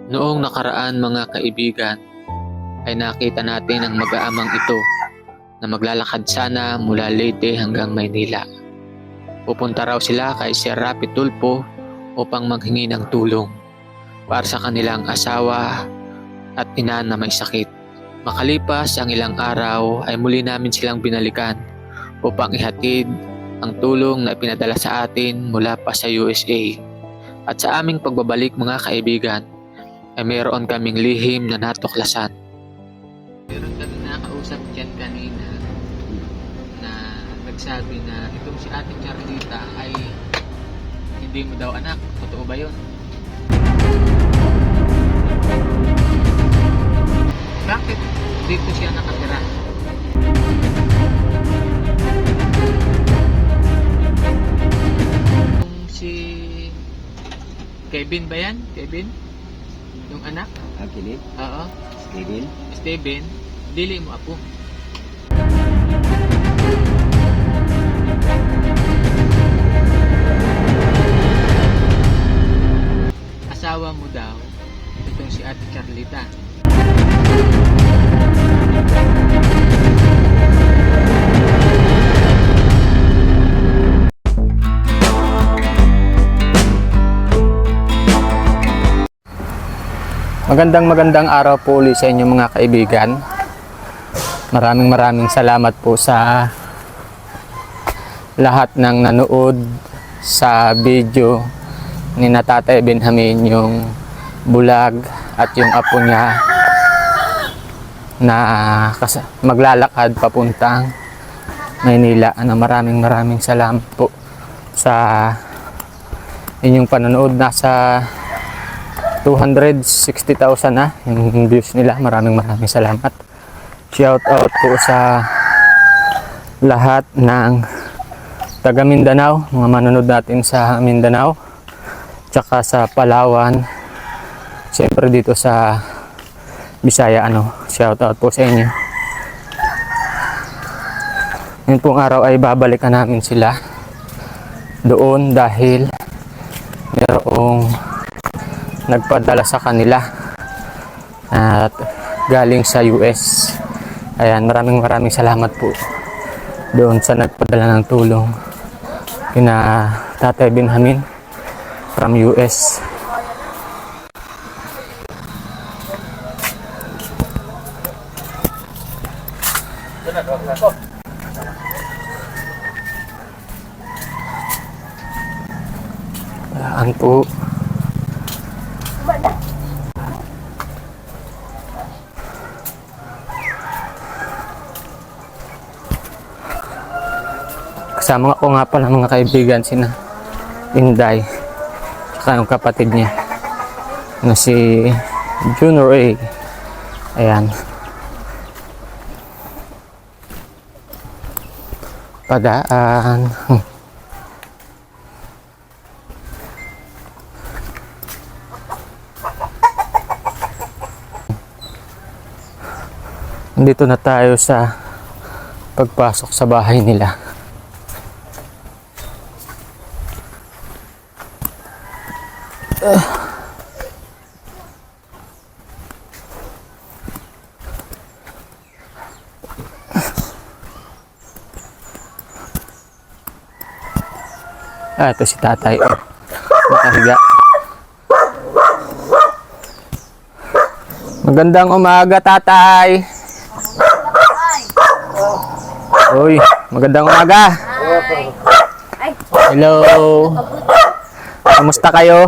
Noong nakaraan mga kaibigan, ay nakita natin ang mag-aamang ito na maglalakad sana mula Leyte hanggang Maynila. Pupunta raw sila kay Sir Rapi Tulfo upang maghingi ng tulong para sa kanilang asawa at ina na may sakit. Makalipas ang ilang araw ay muli namin silang binalikan upang ihatid ang tulong na ipinadala sa atin mula pa sa USA. At sa aming pagbabalik mga kaibigan, ay mayroon kaming lihim na natuklasan. Meron kaming nakausap dyan kanina na nagsabi na itong si Ate Charlita ay hindi mo daw anak. Totoo ba yun? Bakit dito siya nakatira? Yung si Kevin ba yan? Kevin? Yung anak? Kevin? Oo. Kevin? Steven, dili mo apo. Asawa mo daw, itong si Ate Charlita. Magandang araw po ulit sa inyo mga kaibigan. Maraming salamat po sa lahat ng nanood sa video ni Tatay Benjamin, yung bulag at yung apo niya na maglalakad papuntang Maynila. Maraming salamat po sa inyong panonood. Nasa 260,000 na yung views nila. Maraming salamat. Shout out po sa lahat ng taga Mindanao, mga manonood natin sa Mindanao, tsaka sa Palawan, siyempre dito sa Bisaya. Shout out po sa inyo. Ngayon pong araw ay babalikan namin sila doon dahil mayroong nagpadala sa kanila at galing sa US. Ayan, maraming salamat po doon sa nagpadala ng tulong kina Tatay Benjamin from US. Ayan po. Kasama ko nga pala mga kaibigan sina Inday saka yung kapatid niya na si Junior A. Ayan, padaan. Nandito na tayo sa pagpasok sa bahay nila. Ito si tatay. Nakahiga. Magandang umaga, tatay. Uy, magandang umaga. Hello. Kamusta kayo?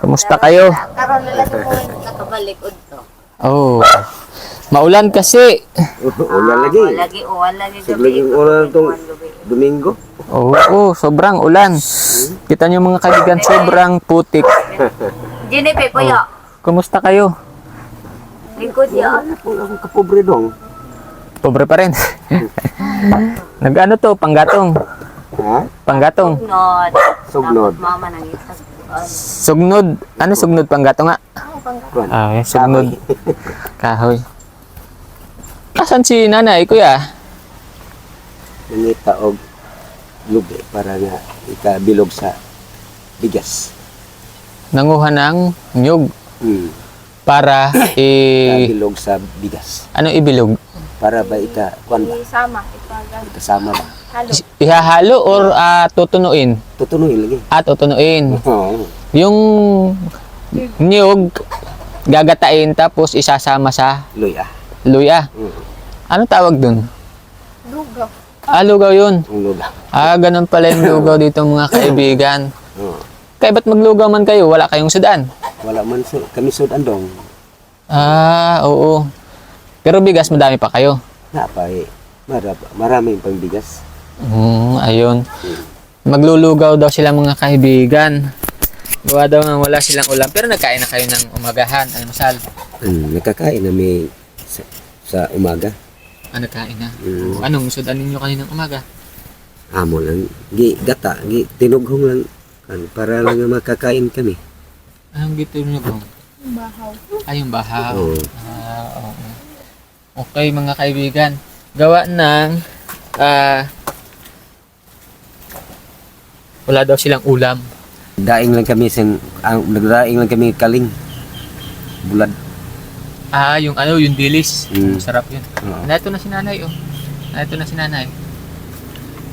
Kamusta kayo? Karon nila sa nakabalik udto. Oh. Maulan kasi. Ulan lagi. Uwan lagi Laging ulan itong Domingo. Oo, sobrang ulan. Kita niyo mga kaibigan, sobrang putik. Jinipe kuya. Kumusta kayo? Lingkod ya. Ang kapobre dong. Pobre pa rin. Nag-ano to, panggatong. Ha? Panggatong. Nod. Sugnod. Mama nang itag. Sugnod. Ano sugnod panggatong nga? Ah, sugnod. Kahoy. Asan si nanay, kuya? Nangita og lubi para nga ikabilog sa bigas. Nanguha ng nyug para Bilog sa bigas. ano ibilog? Para ba kuan ba? Isama. Ipagan. Kasama ba? Halo. Ihahalo or tutunuin? Tutunuin lagi. Tutunuin. Oo. Yung niyog gagatain tapos isasama sa Luya. luya. Mm. Ano tawag dun? Lugaw. Lugaw yun. Ang luga. Ganun pala yung lugaw dito mga kaibigan. Oo. Kaya ba't maglugaw man kayo? Wala kayong sudan? Wala man kami sud andong. Oo. Pero bigas madami pa kayo. Napa maraming pang bigas. Ayun. Maglulugaw daw sila mga kaibigan. Gawa daw nga wala silang ulam. Pero nagkain na kayo ng umagahan, almusal. Nakakain na may sa umaga. Nagkain na. Anong sudan ninyo kaninang umaga? Amo lang. Gata. Tinughong lang. Para lang makakain kami. Anong gito nyo bang? Bahaw. Yung bahaw. Oo. Oo. Okay mga kaibigan. Gawa ng wala daw silang ulam. Daing lang kami nagdaing lang kami kaling. Bulad. Yung dilis. Masarap yun. Oo. Ito na si nanay, oh. Ito na si nanay.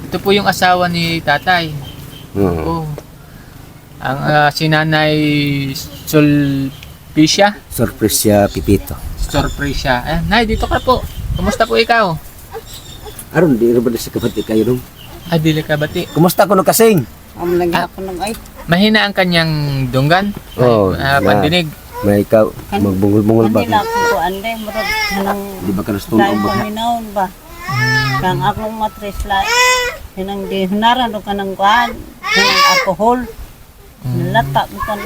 Ito po yung asawa ni tatay. Oo. Oh. Ang si nanay Sulpicia. Sorpresya Pipito. Sorpresa. Nay, dito ka po. Kumusta po ikaw? Aron di ra ba sa kapatid kayo dong? Dili ka bati. Kumusta ko no kasing? Mahina ang kanyang dunggan. Oo. Pandinig. May ikaw magbungol-bungol ba? Kanila ko ande murag kanang Di ba ka nastulog dahil ba? paminaon ba. Kang akong matres la hinang di hunaran o kanang kuan, kanang alcohol. Nilata mo kan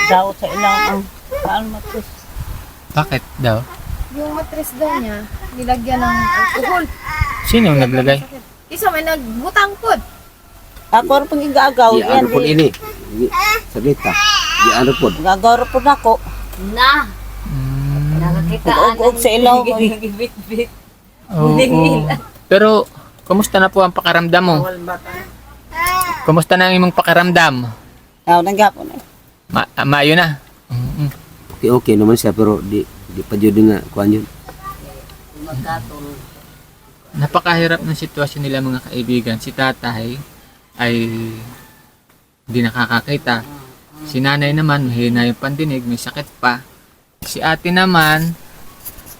daw sa ilang ang kuan matres. Bakit daw? Yung matres daw niya, nilagyan ng alcohol. Sino ang naglagay? Isa may nagbutang pod. Ako rin pang igagaw Di yan ano po di. ini? Sagita. Di ano po? Gagaw rin po ako. Na. Nakakita. Ug-ug sa ilaw ko. Bit-bit. Oo. Pero, kumusta na po ang pakaramdam mo? Kumusta na ang imong pakaramdam? Aw nanggapon eh. Mayo na. Okay naman siya pero di pa jud nga kuan yun. Napakahirap ng sitwasyon nila mga kaibigan. Si tatay ay hindi nakakakita. Si nanay naman, mahina yung pandinig, may sakit pa. Si ate naman,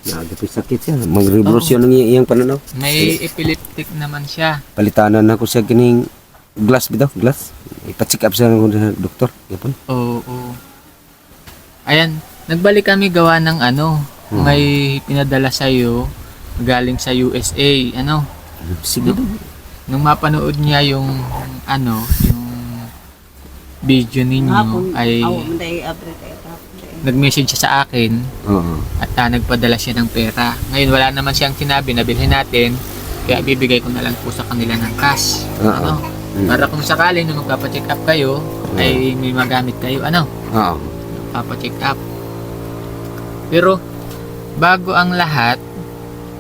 Nagapit sakit siya. Magrevolusyon ng iyang pananaw. may epileptic naman siya. Palitanan ako siya kining glass bitaw, glass. Ipa-check up siya ng doktor. Yapon. Oo. Ayan, nagbalik kami gawa ng may pinadala sa'yo galing sa USA. Sige daw. Nung mapanood niya yung yung video ninyo Hapon ay aw manday abre kay nag-message siya sa akin Oo. at nagpadala siya ng pera. Ngayon wala naman siyang sinabi na bilhin natin kaya bibigay ko na lang po sa kanila ng cash. Oo. Para kung sakali nung magpapacheck up kayo ay may magamit kayo Oo. papacheck up. Pero bago ang lahat,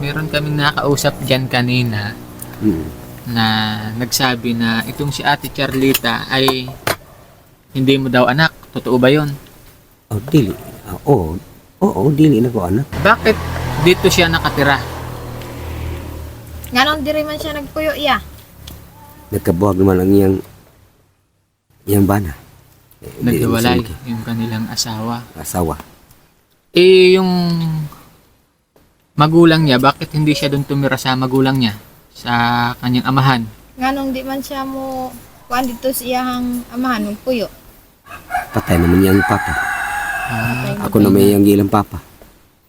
meron kaming nakausap dyan kanina na nagsabi na itong si Ate Charlita ay hindi mo daw anak. Totoo ba yun? Oh, dili. Oo, dili na ko anak. Bakit dito siya nakatira? Nga nung diri man siya nagpuyo iya. Nagkabuhag naman ang iyang bana. Naghiwalay yung kanilang asawa. Asawa. Yung magulang niya, bakit hindi siya doon tumira sa magulang niya? Sa kanyang amahan? Nga nung di man siya mo kuan dito sa iyang amahan magpuyo. Patay naman niyang papa. Ako na may iyang gilang papa.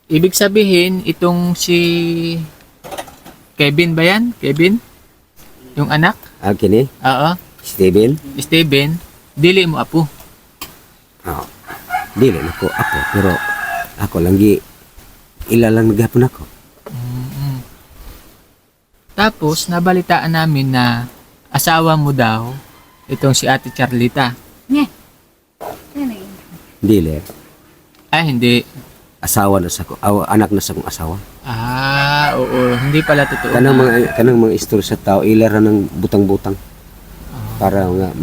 Ibig sabihin, itong si Kevin ba yan? Kevin? Yung anak? Kini, Oo. Steven. Steven, dili mo apo. Oo. Dili na ko ako. Pero ako lang ilalang naghapon ako. Tapos, nabalitaan namin na asawa mo daw, itong si Ate Charlita. Dili. Hindi. Asawa na sa ko. Anak na sa kong asawa. Oo. Hindi pala totoo. Kanang mga istorya sa tao, ilara ng butang-butang. Para nga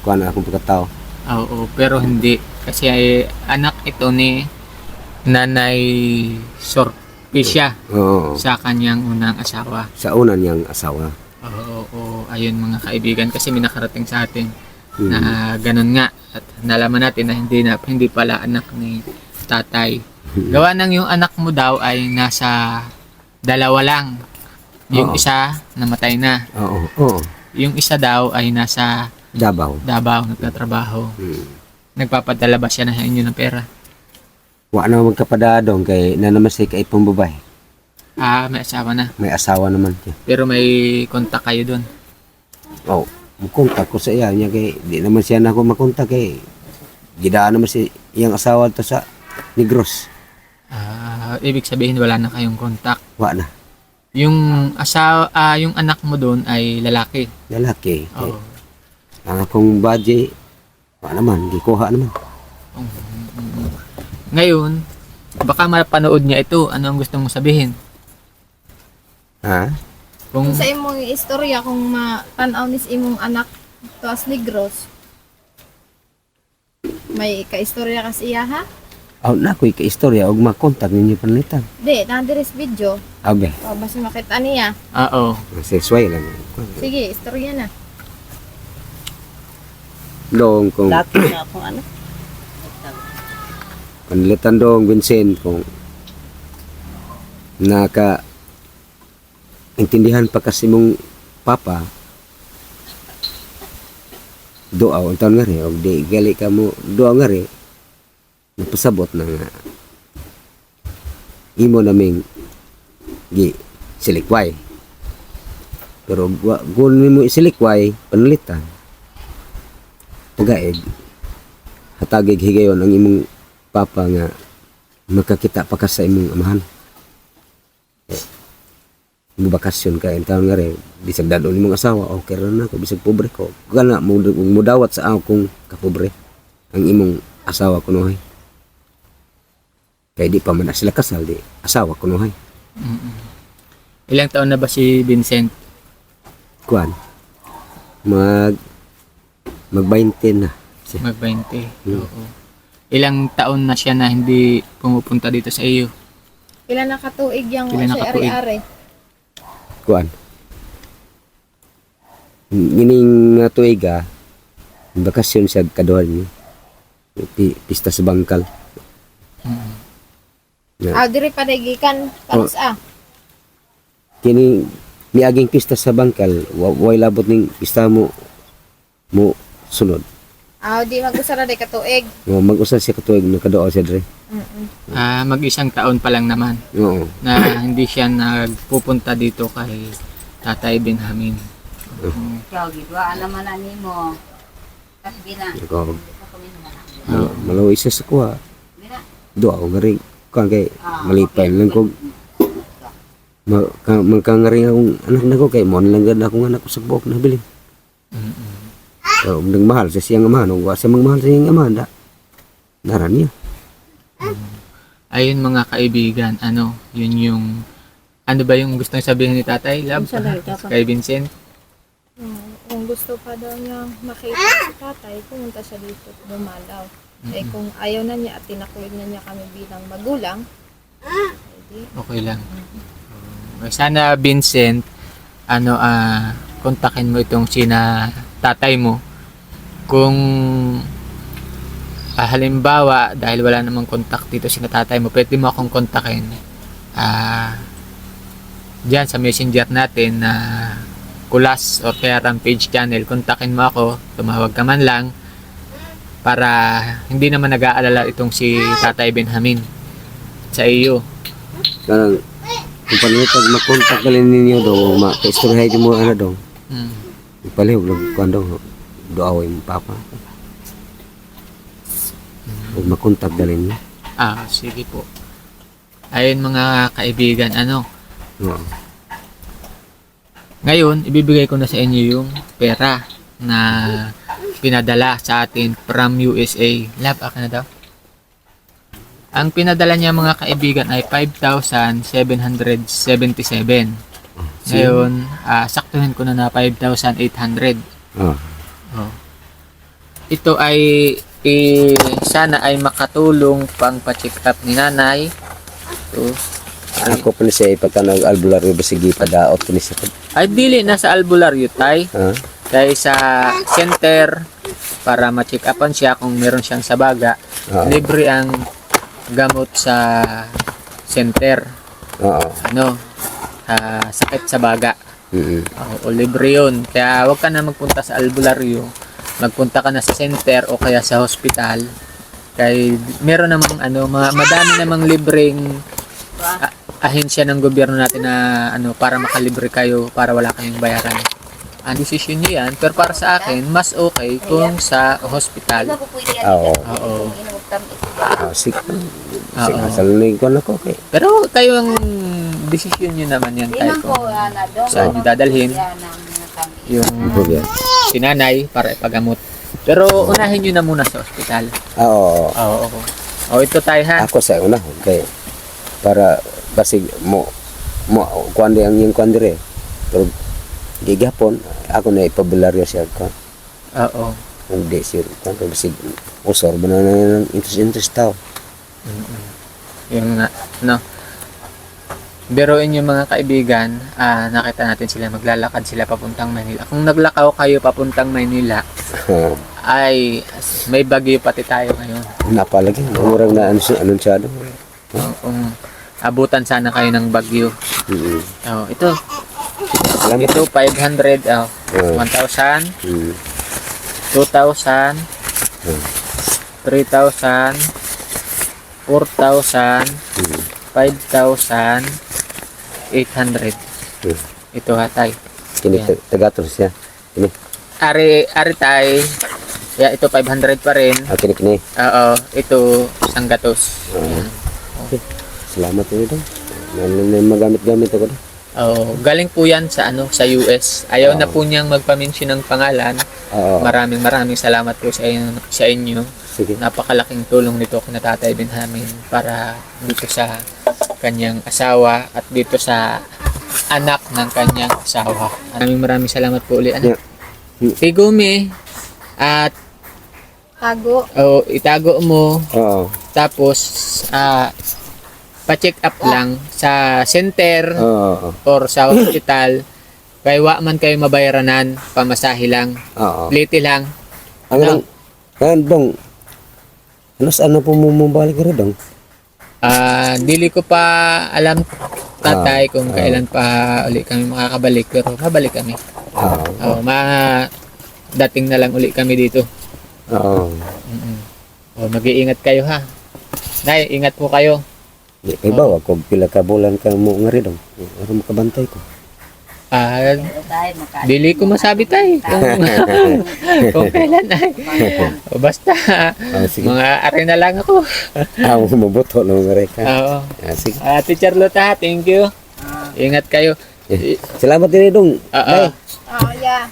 kuan akong pagkatao. Oo, pero hindi. Kasi anak ito ni Nanay Sorpisya Oo. sa kanyang unang asawa. Sa una niyang asawa. Oo, ayun mga kaibigan, kasi may nakarating sa atin Mm. na ganun nga, at nalaman natin na hindi pala anak ni tatay. Gawa ng yung anak mo daw ay nasa dalawa lang. Yung Oo. isa namatay na. Oo. Yung isa daw ay nasa Davao. Davao nagtatrabaho. Mm. Nagpapadala ba siya na sa inyo ng pera? Wa na magkapadadong kay nanamasay kay pang babae. May asawa na. May asawa naman siya. Pero may kontak kayo doon. Oh, mukontak ko sa iya niya kay di naman siya na ako makontak kay gidaan naman si iyang asawa to sa Negros. Ibig sabihin wala na kayong kontak. Wa na. Yung yung anak mo doon ay lalaki. Lalaki. Oo. Ang akong budget, wa naman, gikuha naman. Ngayon, baka mapanood niya ito. Ano ang gusto mong sabihin? Ha? Kung Kung sa imong istorya, kung matanaw nis imong anak to as Negros, may kaistorya ka siya ha? Aw na ko'y ka-istorya og makontak ninyo panlitan. Di, nandiris video. Abe, O, basta makita niya. oo. sexual lang. Sige, istorya na. Dong kung Dati na akong ano. panlitan dong Vincent kung naka intindihan pa kasi mong papa doa ang taon nga rin o di gali ka mo doa nga rin napasabot na nga imo naming gi silikway pero kung mo isilikway panalitan pagaig hatagig higayon ang imong papa nga makakita pa ka sa imong amahan bakasyon ka taon nga rin bisag dadon imong asawa okay ra na ko bisag pobre ko kana mo dawat sa ako kung kapobre ang imong asawa kunuhay kay di pa man na sila kasal di asawa kunuhay Ilang taon na ba si Vincent? kuan mag 20 na siya. Mag-20. Oo. Ilang taon na siya na hindi pumupunta dito sa iyo? Ilan na katuig yung Ilan na siya katuig? ari-ari? Kuan ining tuiga bakasyon sa kaduhan niyo pista sa bangkal Diri pa dagikan panos kini miaging pista sa bangkal way labot ning pista mo sunod Di magusara day katuig. mo mag-usa siya katuig na kaduha siya dre Mag-isang taon pa lang naman oo na hindi siya nagpupunta dito kay Tatay Benjamin. Ikaw, gidwa, alam mo na nimo. Kasbina. ako malaw isa sa kuha doa ko ngari kan kay malipay lang ko magkangari akong anak na ko kay mo lang ganda akong anak ko sa buhok na bilin so mahal sa siyang amahan o sa mga mahal sa siyang amahan da naran niya Ayun mga kaibigan, yun yung ano ba yung gustong sabihin ni Tatay Lab Unsa lang dapat? kay Vincent? Kung gusto pa daw niya makita si tatay, pumunta siya dito, dumalaw. Kung ayaw na niya at tinakwil na niya kami bilang magulang, edi, Okay lang. Sana Vincent, kontakin mo itong sina tatay mo. Kung halimbawa, dahil wala namang contact dito sina tatay mo, pwede mo akong kontakin. Diyan sa messenger natin na Kulas o kaya Rampage channel, kontakin mo ako, tumawag ka man lang para hindi naman nag-aalala itong si Tatay Benjamin sa iyo. karang kung panalitag makontak ka lang ninyo daw maka-istoryahay mo ano daw palihog lang kuan daw doaway mo papa ug makontak dalin niya Sige po. Ayun mga kaibigan, oo ngayon, ibibigay ko na sa inyo yung pera na pinadala sa atin from USA. Lab, akin na daw. Ang pinadala niya mga kaibigan ay 5,777. Ngayon, saktuhin ko na 5,800. oh Oh. ito ay sana ay makatulong pang pa-check up ni nanay. Ito. Ako pa ni siya ipagtanong albularyo basigi padaot ko ni siya. Ay dili na sa albularyo tay. Ha? Kaya sa center para ma-check upan siya kung meron siyang sabaga. Oo. Libre ang gamot sa center. Oo. Sakit sa baga. Mm. O libre yun. Kaya wag ka na magpunta sa albularyo. Magpunta ka na sa center o kaya sa hospital. Kaya meron namang madami namang libreng ahensya ng gobyerno natin na para makalibre kayo para wala kayong bayaran. Ang desisyon nyo yan. Pero para sa akin, mas okay kung sa hospital. Oo. Oo. Sige. Oo. Sige, salunin ko na ko kay. Pero kayo ang desisyon nyo naman yan tayo kung saan nyo dadalhin yung sinanay para ipagamot. Pero unahin nyo na muna sa ospital. Oo. Oo. O ito tayo ha. Ako sa una kay para basig mo kuandi ang yung kuandi pero gigapon ako na ipabularyo siya ko Oo. hindi sir kan basig usor ba na ng interest tao. Yung no. Biruin yung mga kaibigan, nakita natin sila maglalakad sila papuntang Maynila. Kung naglakaw kayo papuntang Maynila, ay may bagyo pati tayo ngayon. Napalagi murang na anunsado. Kung abutan sana kayo ng bagyo. Mm. Ito. Salamat. Ito 500, 1,000, 2,000, 3,000, 4,000, 5,000, 800. Ito hatay. Kini Yan. tagator siya. Kini Ari tay. Ito 500 pa rin. kini. Oo, ito isang gatos. Salamat ulit daw. Magamit-gamit ako daw. Galing po yan sa sa US. Ayaw na po niyang magpa-mention ng pangalan. Oo. Maraming salamat po sa inyo. Sige. Napakalaking tulong nito kina Tatay Benjamin para dito sa kanyang asawa at dito sa anak ng kanyang asawa. Maraming salamat po ulit. Yeah. Tigumi at Tago. itago mo Oo. tapos pa-check up lang sa center Oo. or sa hospital. Kaya wa man kayo mabayaranan, pamasahe lang. Oo. Liti lang. Ang dong. Ano po mo balik rin dong? Dili ko pa alam tatay kung kailan pa uli kami makakabalik pero mabalik kami. Oo. Dating na lang uli kami dito. Oo. Mag-iingat kayo ha. Nay, ingat po kayo. Di kay bawa kung pila ka bulan ka mo nga rin dong. Ano makabantay ko? Dili ko masabi tay kung kailan ay. Basta Sige. mga are na lang ako. Mabuto na mga reka. Oo. Sige. Teacher Lota, thank you. Ingat kayo. Salamat din dong. Oo. Oh, yeah.